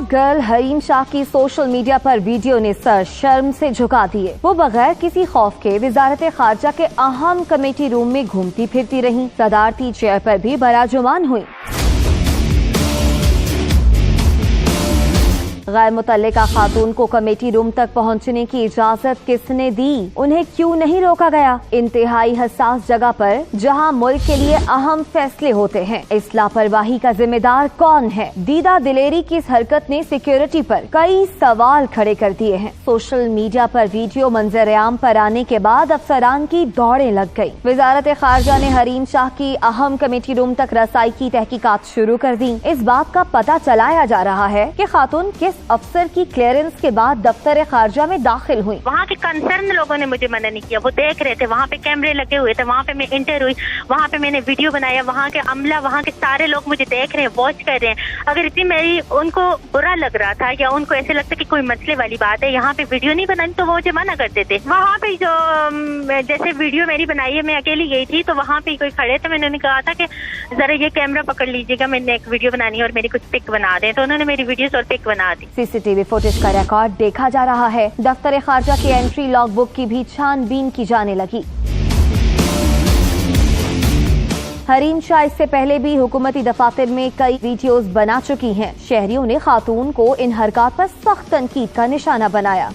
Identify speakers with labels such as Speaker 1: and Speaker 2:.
Speaker 1: Girl Hareem Shah की social media पर video ने सर शर्म से झुका दिए। वो बगैर किसी खौफ के वजारत खारजा के अहम कमेटी रूम में घूमती फिरती रहीं। सदारती चेयर पर भी बराजुमान हुई। गैर मुतल्लिका खातून को कमेटी रूम तक पहुंचने की इजाजत किसने दी? उन्हें क्यों नहीं रोका गया? इंतहाई हसास जगह पर जहां मुल्क के लिए अहम फैसले होते हैं, इस लापरवाही का जिम्मेदार कौन है? दीदा दिलेरी की इस हरकत ने सिक्योरिटी पर कई सवाल खड़े कर दिए हैं। सोशल मीडिया पर वीडियो मंजर-ए-आम पर आने के बाद अफसरान की दौड़ें लग गई। वजारत खारजा ने हरीम शाह की अहम कमेटी रूम तक रसाई की तहकीकात शुरू कर दी। इस बात का पता चलाया जा रहा है कि खातून किस अफसर की क्लियरेंस के बाद दफ्तर खारजा में दाखिल हुई।
Speaker 2: वहाँ के कंसर्न लोगों ने मुझे मना नहीं किया, वो देख रहे थे, वहाँ पे कैमरे लगे हुए थे, वहाँ पे मैं इंटर हुई, वहाँ पे मैंने वीडियो बनाया, वहाँ के अमला, वहाँ के सारे लोग मुझे देख रहे हैं, वॉच कर रहे हैं। अगर इतनी मेरी उनको बुरा लग रहा था या उनको ऐसे लगता कि कोई मसले वाली बात है, यहाँ पे वीडियो नहीं बनानी, तो वो मुझे मना करते थे। वहाँ पे जो जैसे वीडियो मेरी बनाई है, मैं अकेली गई थी, तो वहाँ पे कोई खड़े थे, मैंने कहा था कि जरा ये कैमरा पकड़ लीजिएगा, मैंने एक वीडियो बनानी है और मेरी कुछ पिक बना दें, तो उन्होंने मेरी वीडियोस और पिक बना दी।
Speaker 1: सीसीटीवी फुटेज का रिकॉर्ड देखा जा रहा है। दफ्तर खारजा की एंट्री लॉग बुक की भी छानबीन की जाने लगी। हरीम शाह इससे पहले भी हुकूमती दफातर में कई वीडियोस बना चुकी हैं। शहरियों ने खातून को इन हरकत पर सख्त तनकीद का निशाना बनाया।